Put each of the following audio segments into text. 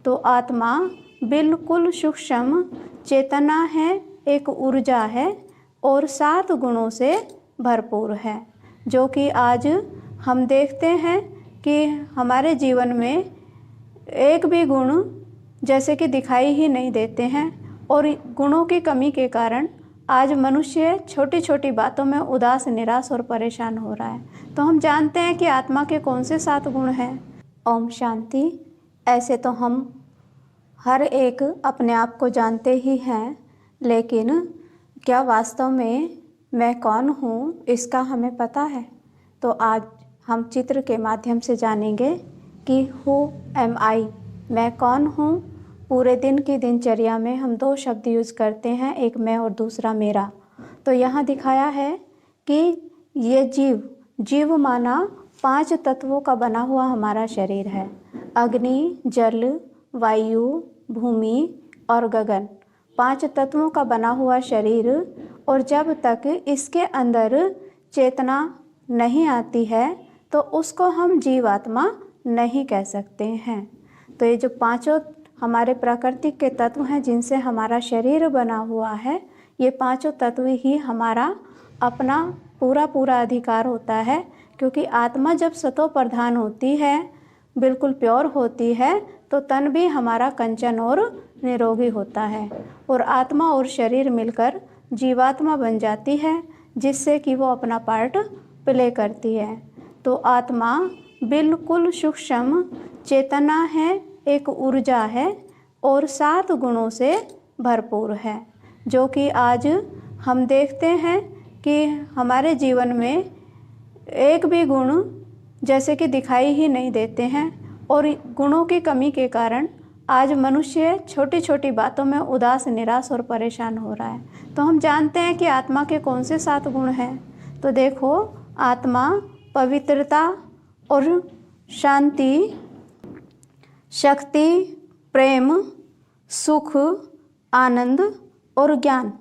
तो आत्मा बिल्कुल सूक्ष्म चेतना है, एक ऊर्जा है और 7 गुणों से भरपूर है, जो कि आज हम देखते हैं कि हमारे जीवन में एक भी गुण जैसे कि दिखाई ही नहीं देते हैं। और गुणों की कमी के कारण आज मनुष्य छोटी छोटी बातों में उदास, निराश और परेशान हो रहा है। तो हम जानते हैं कि आत्मा के कौन से 7 गुण हैं। ओम शांति। ऐसे तो हम हर एक अपने आप को जानते ही हैं, लेकिन क्या वास्तव में मैं कौन हूँ इसका हमें पता है? तो आज हम चित्र के माध्यम से जानेंगे कि हु एम आई, मैं कौन हूँ। पूरे दिन की दिनचर्या में हम 2 शब्द यूज़ करते हैं, एक मैं और दूसरा मेरा। तो यहाँ दिखाया है कि ये जीव माना 5 तत्वों का बना हुआ हमारा शरीर है। अग्नि, जल, वायु, भूमि और गगन, 5 तत्वों का बना हुआ शरीर। और जब तक इसके अंदर चेतना नहीं आती है तो उसको हम जीवात्मा नहीं कह सकते हैं। तो ये जो 5 हमारे प्राकृतिक के तत्व हैं जिनसे हमारा शरीर बना हुआ है, ये 5 तत्व ही हमारा अपना पूरा अधिकार होता है। क्योंकि आत्मा जब सतो प्रधान होती है, बिल्कुल प्योर होती है, तो तन भी हमारा कंचन और निरोगी होता है। और आत्मा और शरीर मिलकर जीवात्मा बन जाती है, जिससे कि वो अपना पार्ट प्ले करती है। तो आत्मा बिल्कुल सूक्ष्म चेतना है, एक ऊर्जा है और 7 गुणों से भरपूर है, जो कि आज हम देखते हैं कि हमारे जीवन में एक भी गुण जैसे कि दिखाई ही नहीं देते हैं। और गुणों की कमी के कारण आज मनुष्य छोटी छोटी बातों में उदास, निराश और परेशान हो रहा है। तो हम जानते हैं कि आत्मा के कौन से 7 गुण हैं। तो देखो, आत्मा पवित्रता और शांति, शक्ति, प्रेम, सुख, आनंद और ज्ञान।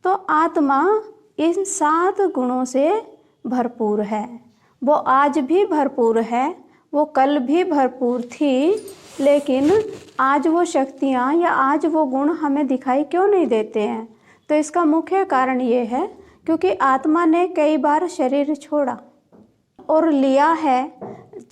तो आत्मा इन 7 गुणों से भरपूर है। वो आज भी भरपूर है, वो कल भी भरपूर थी, लेकिन आज वो शक्तियाँ या आज वो गुण हमें दिखाई क्यों नहीं देते हैं? तो इसका मुख्य कारण ये है क्योंकि आत्मा ने कई बार शरीर छोड़ा और लिया है,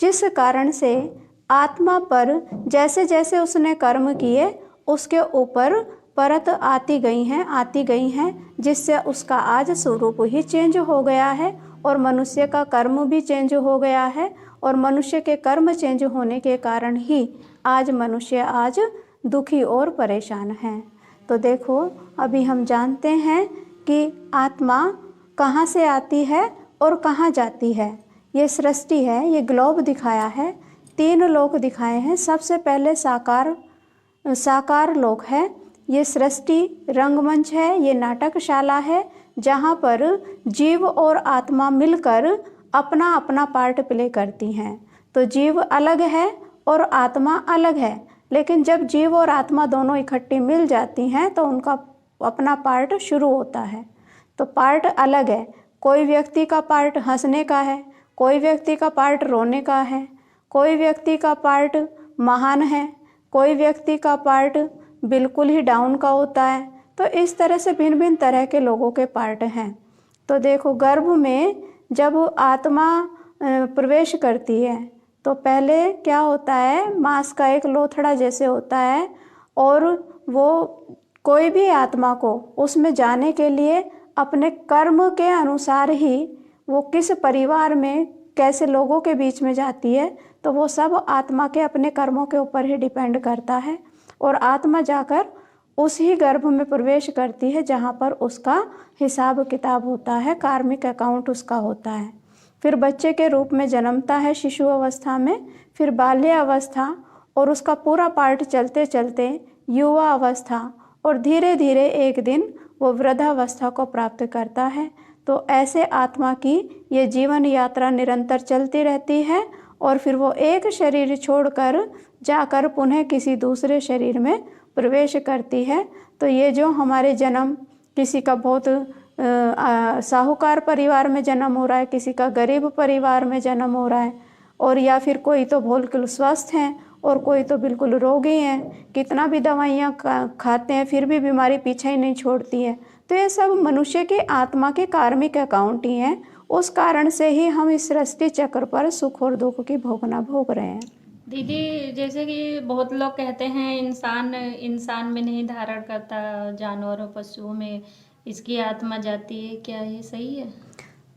जिस कारण से आत्मा पर जैसे जैसे उसने कर्म किए उसके ऊपर परत आती गई हैं, जिससे उसका आज स्वरूप ही चेंज हो गया है और मनुष्य का कर्म भी चेंज हो गया है। और मनुष्य के कर्म चेंज होने के कारण ही आज मनुष्य आज दुखी और परेशान है। तो देखो, अभी हम जानते हैं कि आत्मा कहाँ से आती है और कहाँ जाती है। ये सृष्टि है, ये ग्लोब दिखाया है, 3 लोक दिखाए हैं। सबसे पहले साकार लोक है, ये सृष्टि रंगमंच है, ये नाटकशाला है, जहाँ पर जीव और आत्मा मिलकर अपना अपना पार्ट प्ले करती हैं। तो जीव अलग है और आत्मा अलग है, लेकिन जब जीव और आत्मा दोनों इकट्ठी मिल जाती हैं तो उनका अपना पार्ट शुरू होता है। तो पार्ट अलग है, कोई व्यक्ति का पार्ट हंसने का है, कोई व्यक्ति का पार्ट रोने का है, कोई व्यक्ति का पार्ट महान है, कोई व्यक्ति का पार्ट बिल्कुल ही डाउन का होता है। तो इस तरह से भिन्न भिन्न तरह के लोगों के पार्ट हैं। तो देखो, गर्भ में जब आत्मा प्रवेश करती है तो पहले क्या होता है, मांस का एक लोथड़ा जैसे होता है, और वो कोई भी आत्मा को उसमें जाने के लिए अपने कर्म के अनुसार ही वो किस परिवार में कैसे लोगों के बीच में जाती है, तो वो सब आत्मा के अपने कर्मों के ऊपर ही डिपेंड करता है। और आत्मा जाकर उसी गर्भ में प्रवेश करती है जहाँ पर उसका हिसाब किताब होता है, कार्मिक अकाउंट उसका होता है। फिर बच्चे के रूप में जन्मता है शिशु अवस्था में, फिर बाल्य अवस्था, और उसका पूरा पार्ट चलते चलते युवा अवस्था, और धीरे धीरे एक दिन वो वृद्धावस्था को प्राप्त करता है। तो ऐसे आत्मा की ये जीवन यात्रा निरंतर चलती रहती है, और फिर वो एक शरीर छोड़कर जाकर पुनः किसी दूसरे शरीर में प्रवेश करती है। तो ये जो हमारे जन्म, किसी का बहुत साहूकार परिवार में जन्म हो रहा है, किसी का गरीब परिवार में जन्म हो रहा है, और या फिर कोई तो बिल्कुल स्वस्थ हैं और कोई तो बिल्कुल रोगी हैं, कितना भी दवाइयाँ खाते हैं फिर भी बीमारी पीछे ही नहीं छोड़ती है। तो ये सब मनुष्य की आत्मा के कार्मिक अकाउंट ही हैं। उस कारण से ही हम इस सृष्टि चक्र पर सुख और दुख की भोग रहे हैं। दीदी, जैसे कि बहुत लोग कहते हैं इंसान में नहीं धारण करता, जानवर और पशुओं में इसकी आत्मा जाती है, क्या ये सही है?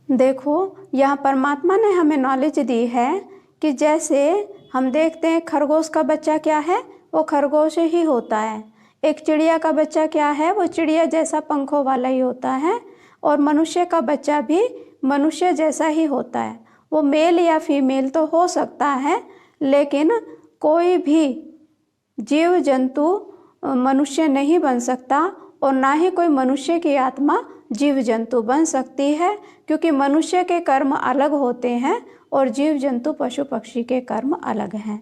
देखो, यह परमात्मा ने हमें नॉलेज दी है कि जैसे हम देखते हैं खरगोश का बच्चा क्या है, वो खरगोश ही होता है। एक चिड़िया का बच्चा क्या है, वो चिड़िया जैसा पंखों वाला ही होता है। और मनुष्य का बच्चा भी मनुष्य जैसा ही होता है। वो मेल या फीमेल तो हो सकता है, लेकिन कोई भी जीव जंतु मनुष्य नहीं बन सकता और ना ही कोई मनुष्य की आत्मा जीव जंतु बन सकती है, क्योंकि मनुष्य के कर्म अलग होते हैं और जीव जंतु पशु पक्षी के कर्म अलग हैं।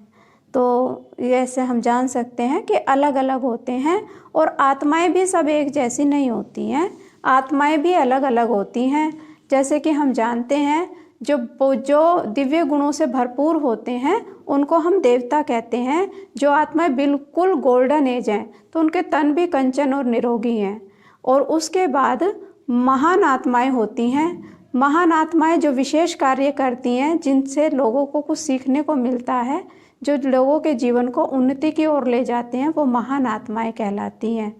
तो ऐसे हम जान सकते हैं कि अलग अलग होते हैं। और आत्माएं भी सब एक जैसी नहीं होती हैं, आत्माएं भी अलग अलग होती हैं। जैसे कि हम जानते हैं जो दिव्य गुणों से भरपूर होते हैं उनको हम देवता कहते हैं। जो आत्माएं बिल्कुल गोल्डन एज हैं तो उनके तन भी कंचन और निरोगी हैं। और उसके बाद महान आत्माएं होती हैं। महान आत्माएं जो विशेष कार्य करती हैं, जिनसे लोगों को कुछ सीखने को मिलता है, जो लोगों के जीवन को उन्नति की ओर ले जाते हैं, वो महान आत्माएं कहलाती हैं।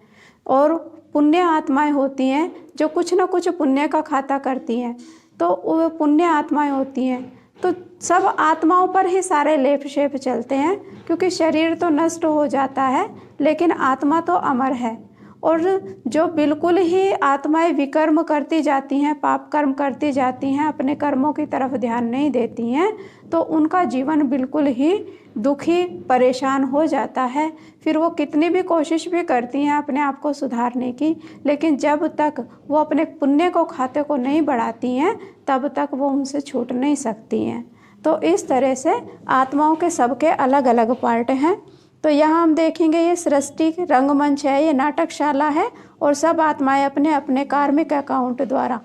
और पुण्य आत्माएं होती हैं जो कुछ न कुछ पुण्य का खाता करती हैं, तो वो पुण्य आत्माएं होती हैं। तो सब आत्माओं पर ही सारे लेप शेप चलते हैं, क्योंकि शरीर तो नष्ट हो जाता है लेकिन आत्मा तो अमर है। और जो बिल्कुल ही आत्माएं विकर्म करती जाती हैं, पाप कर्म करती जाती हैं, अपने कर्मों की तरफ ध्यान नहीं देती हैं, तो उनका जीवन बिल्कुल ही दुखी परेशान हो जाता है। फिर वो कितनी भी कोशिश भी करती हैं अपने आप को सुधारने की, लेकिन जब तक वो अपने पुण्य को खाते को नहीं बढ़ाती हैं तब तक वो उनसे छूट नहीं सकती हैं। तो इस तरह से आत्माओं के सबके अलग अलग पार्ट हैं। तो यहाँ हम देखेंगे ये सृष्टि रंगमंच है, ये नाटकशाला है और सब आत्माएं अपने अपने कार्मिक अकाउंट द्वारा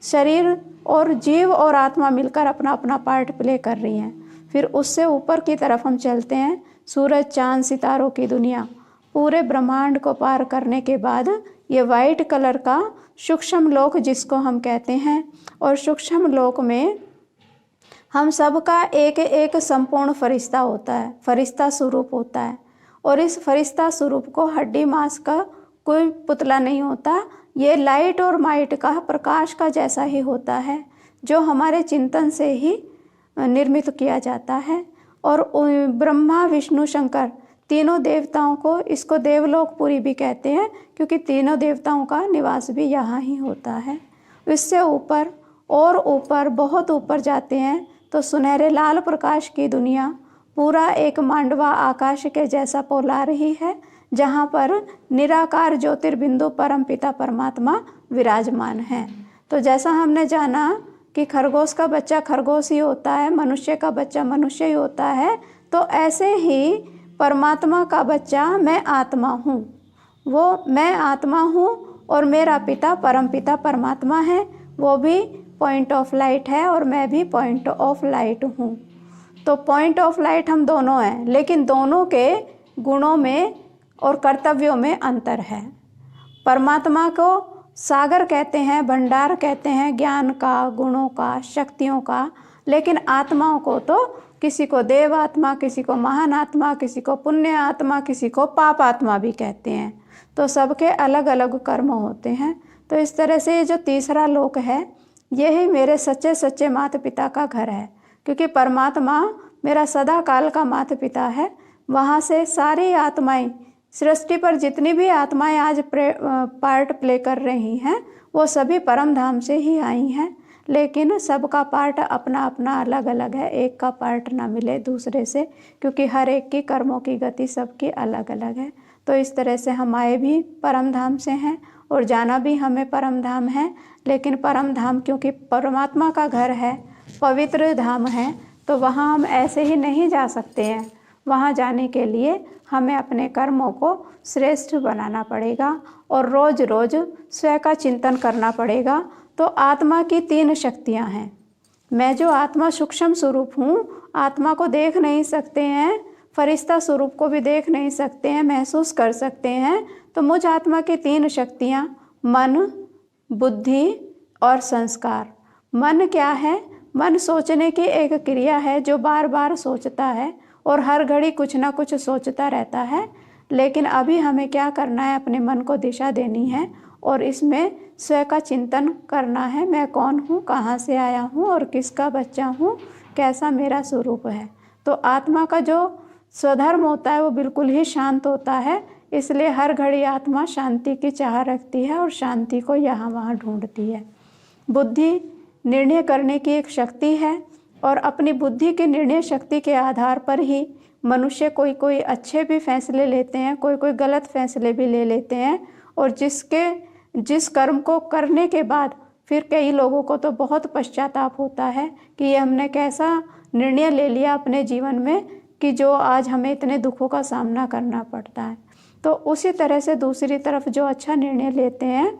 शरीर और जीव और आत्मा मिलकर अपना अपना पार्ट प्ले कर रही हैं। फिर उससे ऊपर की तरफ हम चलते हैं, सूरज चांद सितारों की दुनिया, पूरे ब्रह्मांड को पार करने के बाद ये वाइट कलर का सूक्ष्म लोक जिसको हम कहते हैं। और सूक्ष्म लोक में हम सबका एक एक संपूर्ण फरिश्ता होता है, फरिश्ता स्वरूप होता है। और इस फरिश्ता स्वरूप को हड्डी मांस का कोई पुतला नहीं होता, ये लाइट और माइट का प्रकाश का जैसा ही होता है, जो हमारे चिंतन से ही निर्मित किया जाता है। और ब्रह्मा विष्णु शंकर तीनों देवताओं को, इसको देवलोकपुरी भी कहते हैं, क्योंकि तीनों देवताओं का निवास भी यहाँ ही होता है। इससे ऊपर और ऊपर बहुत ऊपर जाते हैं तो सुनहरे लाल प्रकाश की दुनिया, पूरा एक मांडवा आकाश के जैसा पोला रही है, जहाँ पर निराकार ज्योतिर्बिंदु परमपिता परमात्मा विराजमान है। तो जैसा हमने जाना कि खरगोश का बच्चा खरगोश ही होता है, मनुष्य का बच्चा मनुष्य ही होता है, तो ऐसे ही परमात्मा का बच्चा मैं आत्मा हूँ, वो मैं आत्मा हूँ और मेरा पिता परमपिता परमात्मा है, वो भी पॉइंट ऑफ लाइट है और मैं भी पॉइंट ऑफ लाइट हूँ। तो पॉइंट ऑफ लाइट हम दोनों हैं, लेकिन दोनों के गुणों में और कर्तव्यों में अंतर है। परमात्मा को सागर कहते हैं, भंडार कहते हैं, ज्ञान का, गुणों का, शक्तियों का, लेकिन आत्माओं को तो किसी को देव आत्मा, किसी को महान आत्मा, किसी को पुण्य आत्मा, किसी को पाप आत्मा भी कहते हैं। तो सबके अलग अलग कर्म होते हैं। तो इस तरह से ये जो तीसरा लोक है, यही मेरे सच्चे सच्चे माता पिता का घर है, क्योंकि परमात्मा मेरा सदा काल का माता पिता है। वहाँ से सारी आत्माएं, सृष्टि पर जितनी भी आत्माएं आज पार्ट प्ले कर रही हैं, वो सभी परम धाम से ही आई हैं, लेकिन सबका पार्ट अपना अपना अलग अलग है, एक का पार्ट ना मिले दूसरे से, क्योंकि हर एक की कर्मों की गति सबकी अलग अलग है। तो इस तरह से हम आए भी परम धाम से हैं और जाना भी हमें परम धाम है, लेकिन परम धाम क्योंकि परमात्मा का घर है, पवित्र धाम है, तो वहाँ हम ऐसे ही नहीं जा सकते हैं। वहाँ जाने के लिए हमें अपने कर्मों को श्रेष्ठ बनाना पड़ेगा और रोज़ रोज़ स्वयं का चिंतन करना पड़ेगा। तो आत्मा की 3 शक्तियाँ हैं। मैं जो आत्मा सूक्ष्म स्वरूप हूँ, आत्मा को देख नहीं सकते हैं, फरिश्ता स्वरूप को भी देख नहीं सकते हैं, महसूस कर सकते हैं। तो मुझ आत्मा की 3 शक्तियाँ, मन, बुद्धि और संस्कार। मन क्या है? मन सोचने की एक क्रिया है जो बार बार सोचता है और हर घड़ी कुछ ना कुछ सोचता रहता है। लेकिन अभी हमें क्या करना है? अपने मन को दिशा देनी है और इसमें स्वयं का चिंतन करना है। मैं कौन हूँ, कहाँ से आया हूँ और किसका बच्चा हूँ, कैसा मेरा स्वरूप है। तो आत्मा का जो स्वधर्म होता है वो बिल्कुल ही शांत होता है। इसलिए हर घड़ी आत्मा शांति की चाह रखती है और शांति को यहाँ वहाँ ढूंढती है। बुद्धि निर्णय करने की एक शक्ति है और अपनी बुद्धि की निर्णय शक्ति के आधार पर ही मनुष्य कोई कोई अच्छे भी फैसले लेते हैं, कोई कोई गलत फैसले भी ले लेते हैं। और जिस कर्म को करने के बाद फिर कई लोगों को तो बहुत पश्चाताप होता है कि ये हमने कैसा निर्णय ले लिया अपने जीवन में कि जो आज हमें इतने दुखों का सामना करना पड़ता है। तो उसी तरह से दूसरी तरफ जो अच्छा निर्णय लेते हैं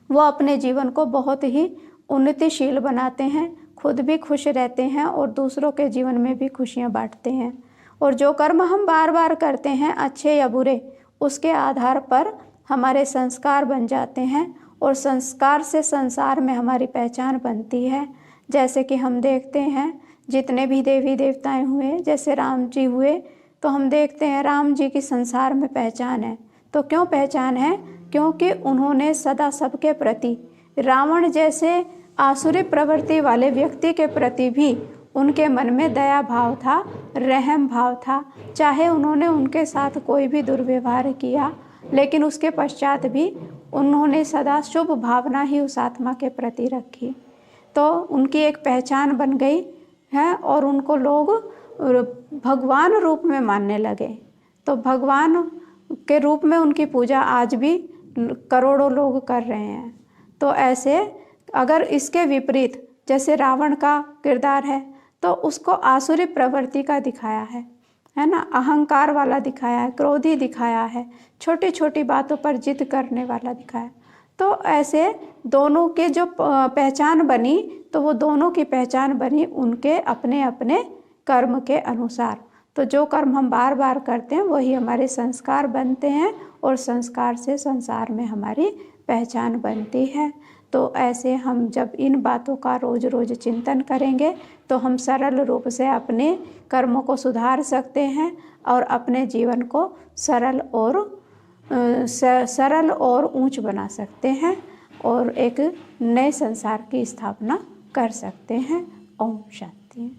वो अपने जीवन को बहुत ही उन्नतिशील बनाते हैं, खुद भी खुश रहते हैं और दूसरों के जीवन में भी खुशियाँ बांटते हैं। और जो कर्म हम बार बार करते हैं, अच्छे या बुरे, उसके आधार पर हमारे संस्कार बन जाते हैं और संस्कार से संसार में हमारी पहचान बनती है। जैसे कि हम देखते हैं जितने भी देवी देवताएं हुए, जैसे राम जी हुए, तो हम देखते हैं राम जी की संसार में पहचान है। तो क्यों पहचान है? क्योंकि उन्होंने सदा सबके प्रति, रावण जैसे आसुरी प्रवृत्ति वाले व्यक्ति के प्रति भी उनके मन में दया भाव था, रहम भाव था। चाहे उन्होंने उनके साथ कोई भी दुर्व्यवहार किया, लेकिन उसके पश्चात भी उन्होंने सदा शुभ भावना ही उस आत्मा के प्रति रखी। तो उनकी एक पहचान बन गई है और उनको लोग भगवान रूप में मानने लगे। तो भगवान के रूप में उनकी पूजा आज भी करोड़ों लोग कर रहे हैं। तो ऐसे अगर इसके विपरीत जैसे रावण का किरदार है तो उसको आसुरी प्रवृत्ति का दिखाया है ना, अहंकार वाला दिखाया है, क्रोधी दिखाया है, छोटी छोटी बातों पर जिद करने वाला दिखाया। तो ऐसे दोनों के जो पहचान बनी, तो वो दोनों की पहचान बनी उनके अपने अपने कर्म के अनुसार। तो जो कर्म हम बार बार करते हैं वही हमारे संस्कार बनते हैं और संस्कार से संसार में हमारी पहचान बनती है। तो ऐसे हम जब इन बातों का रोज़ रोज़ चिंतन करेंगे तो हम सरल रूप से अपने कर्मों को सुधार सकते हैं और अपने जीवन को सरल और ऊंच बना सकते हैं और एक नए संसार की स्थापना कर सकते हैं। ओम शांति।